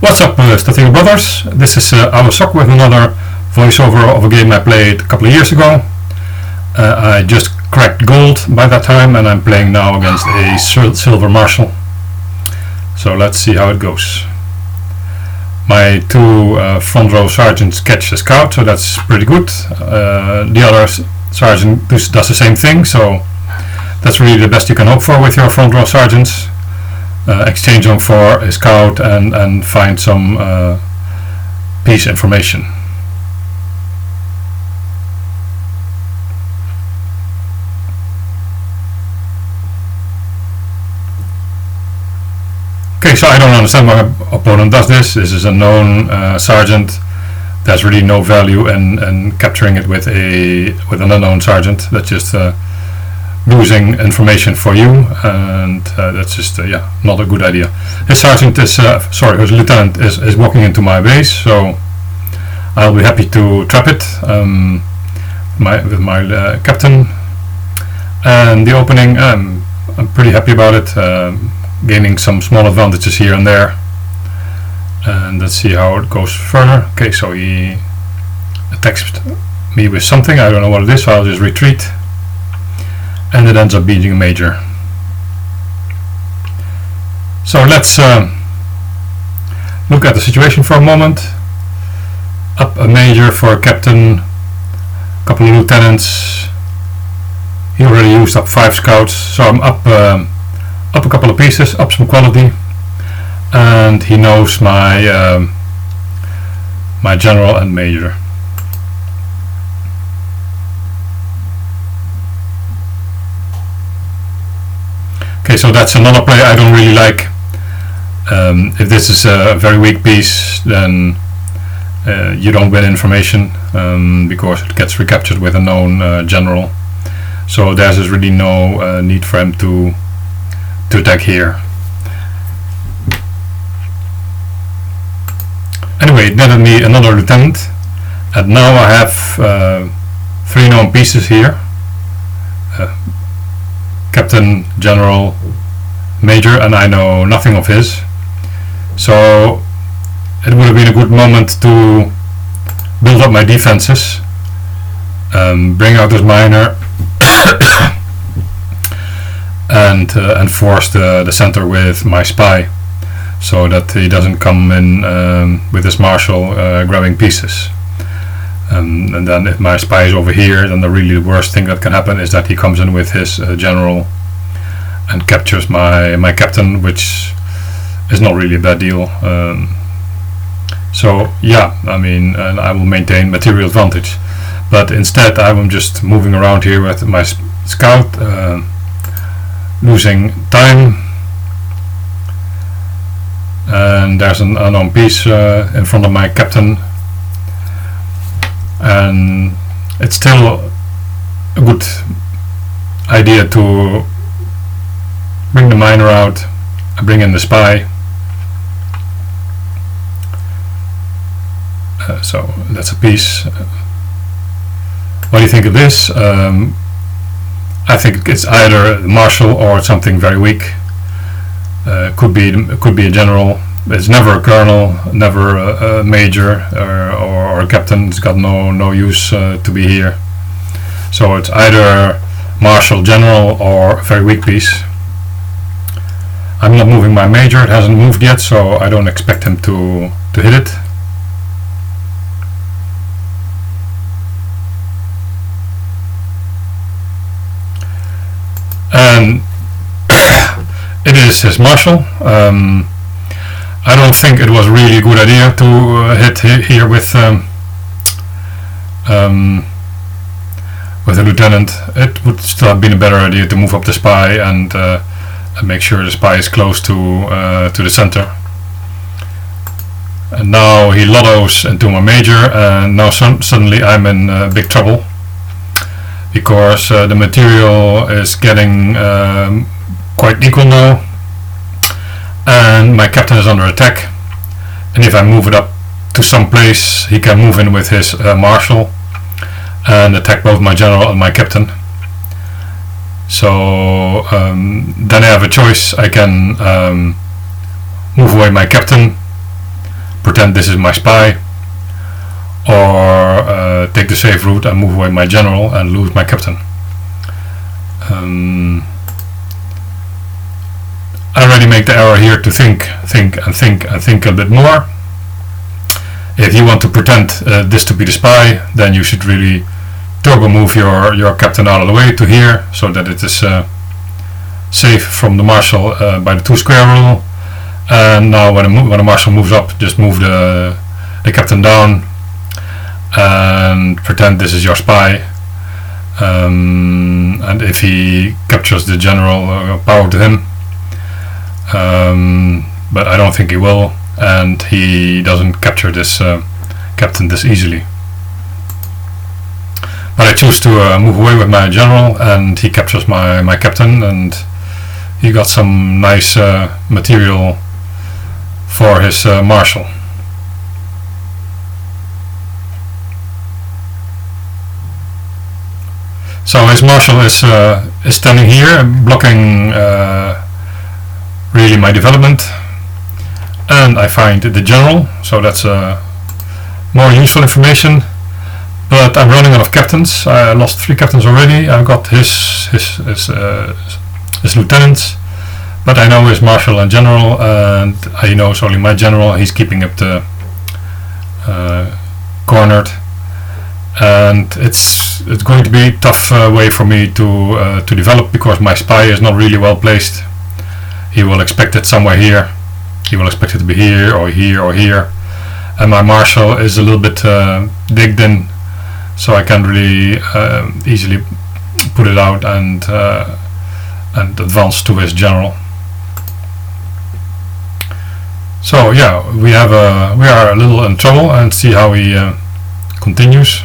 What's up, Stratego brothers? This is OuweSok with another voiceover of a game I played a couple of years ago. I just cracked gold by that time and I'm playing now against a silver Marshal. So let's see how it goes. My two front row sergeants catch the scout, so that's pretty good. The other sergeant does the same thing, so that's really the best you can hope for with your front row sergeants. Exchange them for a scout and find some piece information. Okay, so I don't understand why my opponent does this. This is a known sergeant. There's really no value in capturing it with an unknown sergeant. That's just losing information for you, and that's just not a good idea. His sergeant is his lieutenant is walking into my base, so I'll be happy to trap it with my captain. And the opening, I'm pretty happy about it, gaining some small advantages here and there. And let's see how it goes further. Okay, so he attacks me with something, I don't know what it is, so I'll just retreat. And it ends up being a major. So let's look at the situation for a moment. Up a major for a captain, a couple of lieutenants. He already used up 5 scouts, so I'm up a couple of pieces, up some quality, and he knows my my general and major. Okay, so that's another play I don't really like. If this is a very weak piece, then you don't win information because it gets recaptured with a known general. So there's really no need for him to attack here. Anyway, it netted me another lieutenant, and now I have 3 known pieces here. Captain, general, major, and I know nothing of his. So it would have been a good moment to build up my defenses, bring out this minor, and force the center with my spy, so that he doesn't come in with his Marshal grabbing pieces. And then if my spy is over here, then the really worst thing that can happen is that he comes in with his general and captures my captain, which is not really a bad deal. So yeah, I mean, I will maintain material advantage, but instead I'm just moving around here with my scout, losing time. And there's an unknown piece in front of my captain. And it's still a good idea to bring the miner out and bring in the spy. So that's a piece. What do you think of this? I think it's either Marshal or something very weak. Could be a general. It's never a colonel, never a major or a captain. It's got no use to be here. So it's either Marshal, general, or a very weak piece. I'm not moving my major, it hasn't moved yet, so I don't expect him to hit it. And it is his Marshal. I don't think it was really a good idea to hit here with a lieutenant. It would still have been a better idea to move up the spy and make sure the spy is close to the center. And now he lottos into my major, and now suddenly I'm in big trouble, because the material is getting quite equal now. And my captain is under attack, and if I move it up to some place, he can move in with his Marshal and attack both my general and my captain. So then I have a choice. I can move away my captain pretend this is my spy, or take the safe route and move away my general and lose my captain. I already make the error here to think a bit more. If you want to pretend this to be the spy, then you should really turbo move your captain out of the way to here, so that it is safe from the Marshal by the 2 square rule. And now when the Marshal moves up, just move the captain down and pretend this is your spy. And if he captures the general, power to him. But I don't think he will, and he doesn't capture this captain this easily. But I choose to move away with my general, and he captures my captain, and he got some nice material for his Marshal. So his Marshal is standing here, blocking really my development, and I find the general, so that's more useful information. But I'm running out of captains. I lost 3 captains already. I've got his lieutenants, but I know his Marshal and general, and he knows only my general. He's keeping up the cornered, and it's going to be a tough way for me to develop, because my spy is not really well placed. He will expect it somewhere here. He will expect it to be here or here or here, and my Marshal is a little bit digged in, so I can't really easily put it out and advance to his general. So yeah, we are a little in trouble, and see how he continues.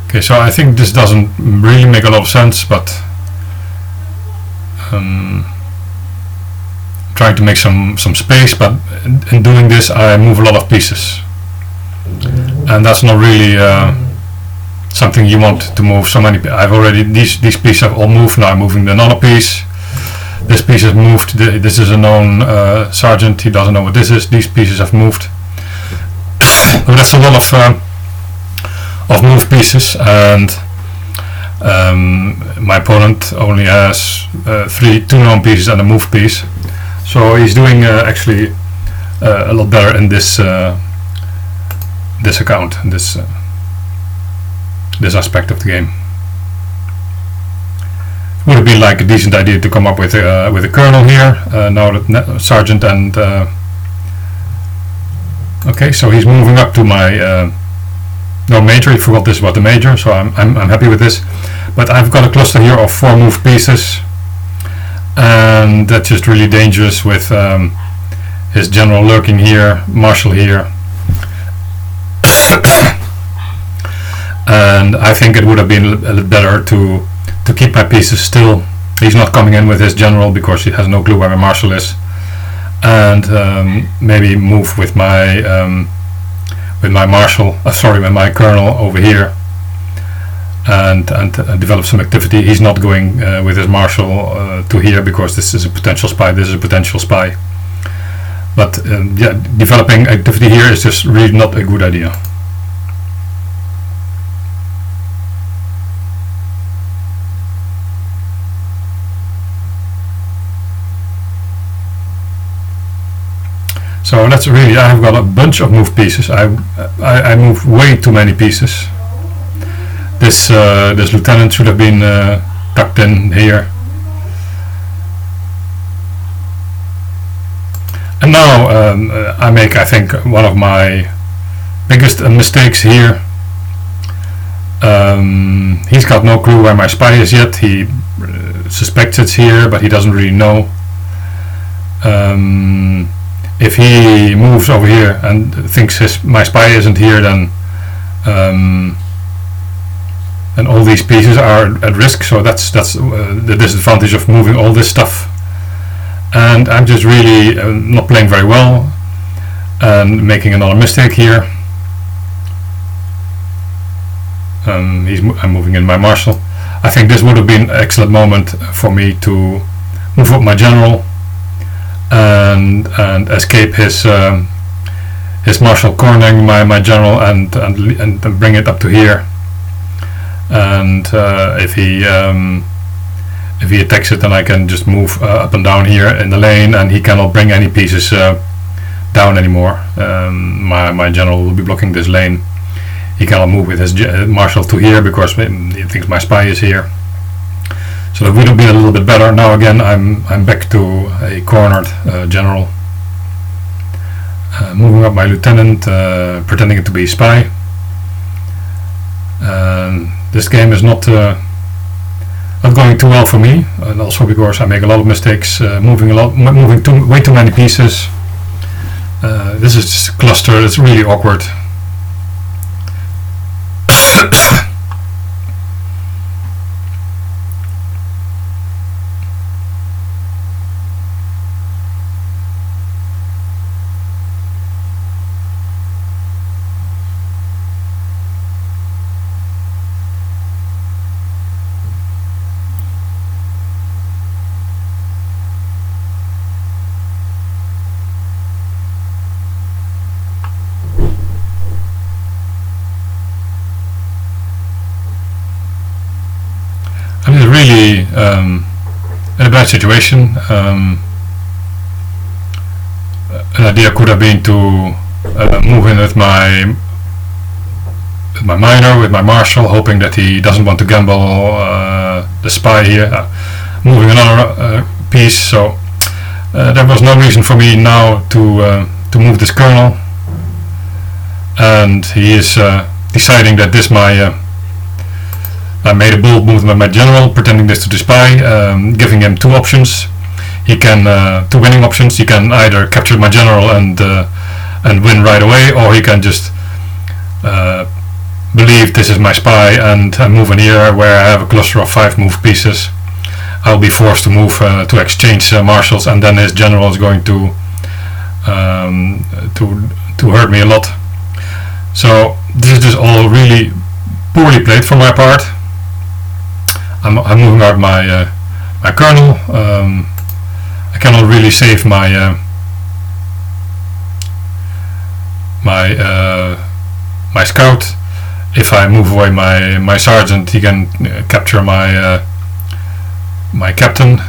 Okay, so I think this doesn't really make a lot of sense, but trying to make some space, but in doing this I move a lot of pieces, and that's not really something you want to move so many. I've already, these pieces have all moved. Now I'm moving another piece. This piece is moved. This is a known sergeant. He doesn't know what this is. These pieces have moved. But that's a lot of moved pieces, and my opponent only has 2 known pieces and a moved piece. So he's doing actually a lot better in this account, this aspect of the game. It would have been like a decent idea to come up with a colonel here. Now that sergeant and okay, so he's moving up to my no major. He forgot this about the major, so I'm happy with this. But I've got a cluster here of 4 moved pieces, and that's just really dangerous with his general lurking here, Marshal here. And I think it would have been a little better to keep my pieces still. He's not coming in with his general because he has no clue where my Marshal is, and maybe move with my Marshal, with my colonel over here, and develop some activity. He's not going with his Marshal to here, because this is a potential spy. This is a potential spy. But yeah, developing activity here is just really not a good idea. So that's really, I have got a bunch of moved pieces. I moved way too many pieces. This lieutenant should have been tucked in here. And now I make, I think, one of my biggest mistakes here. He's got no clue where my spy is yet. He suspects it's here, but he doesn't really know. If he moves over here and thinks my spy isn't here, then all these pieces are at risk. So that's the disadvantage of moving all this stuff. And I'm just really not playing very well and making another mistake here. I'm moving in my Marshal. I think this would have been an excellent moment for me to move up my general, and escape his Marshal cornering my general, and bring it up to here. And if he attacks it, then I can just move up and down here in the lane, and he cannot bring any pieces down anymore. My general will be blocking this lane. He cannot move with his Marshal to here because he thinks my spy is here. So that would have been a little bit better. Now again, I'm back to a cornered general. Moving up my lieutenant, pretending to be a spy. This game is not going too well for me, and also because I make a lot of mistakes, moving way too many pieces. This is just a cluster. It's really awkward. I'm really in a bad situation. An idea could have been to move in with my miner, with my Marshal, hoping that he doesn't want to gamble the spy here, moving another piece. So there was no reason for me now to move this colonel, and he is deciding that this I made a bold move with my general, pretending this to the spy, giving him two options. He can two winning options. He can either capture my general and win right away, or he can just believe this is my spy and move in here where I have a cluster of 5 moved pieces. I'll be forced to move to exchange marshals, and then his general is going to hurt me a lot. So this is just all really poorly played from my part. I'm moving out my colonel. I cannot really save my scout. If I move away my sergeant, he can capture my captain.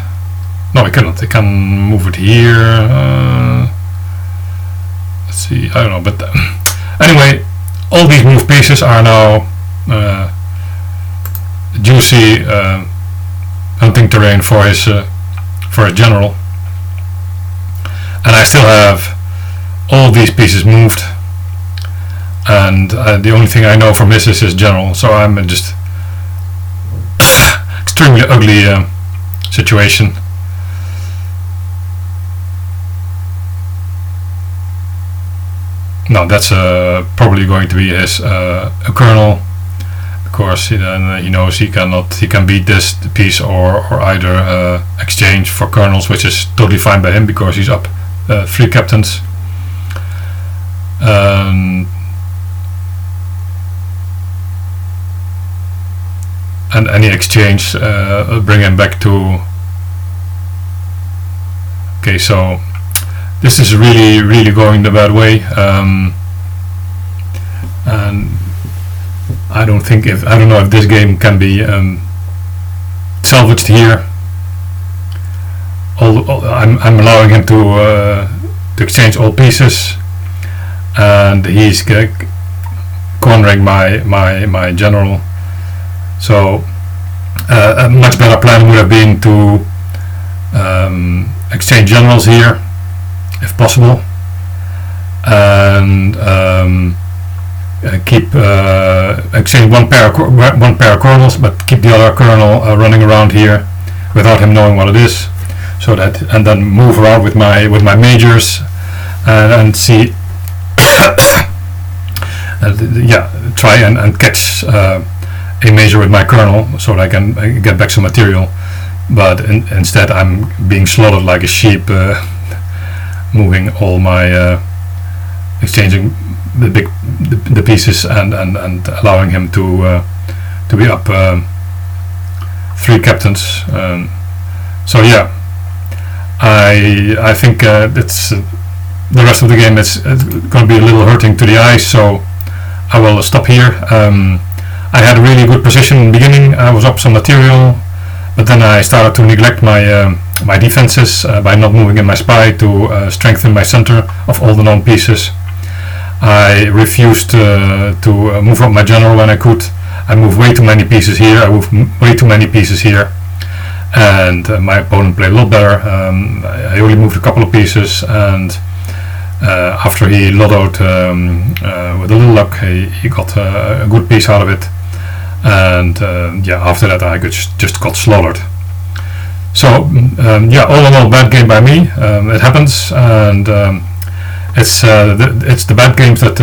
No, he cannot. He can move it here. Let's see. I don't know, but anyway, all these moved pieces are now juicy hunting terrain for his general, and I still have all these pieces moved, and the only thing I know from this is his general. So I'm in just extremely ugly situation. No, that's probably going to be his a colonel. Of course, he knows he can beat this piece or either exchange for colonels, which is totally fine by him because he's up 3 captains. And any exchange bring him back to. Okay, so this is really going the bad way, and I don't know if this game can be salvaged here. I'm allowing him to exchange all pieces, and he's cornering my general. So a much better plan would have been to exchange generals here, if possible, and keep exchange one pair of colonels, but keep the other colonel running around here without him knowing what it is. So that, and then move around with my majors and see, try and catch a major with my colonel so that I can get back some material. But instead I'm being slaughtered like a sheep, moving all my exchanging the pieces and allowing him to be up 3 captains. So yeah, I think it's the rest of the game is going to be a little hurting to the eyes, so I will stop here. I had a really good position in the beginning. I was up some material, but then I started to neglect my my defenses by not moving in my spy to strengthen my center of all the known pieces. I refused to move up my general when I could. I moved way too many pieces here. I moved way too many pieces here, and my opponent played a lot better. I only moved a couple of pieces, and after he lottoed with a little luck, he got a good piece out of it. And yeah, after that I just got slaughtered. So yeah, all in all, bad game by me. It happens, and it's the bad games that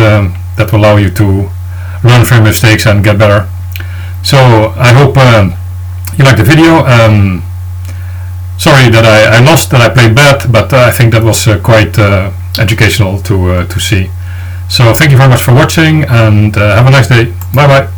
that will allow you to learn from your mistakes and get better. So I hope you liked the video. Sorry that I lost, that I played bad, but I think that was quite educational to see. So thank you very much for watching, and have a nice day. Bye bye.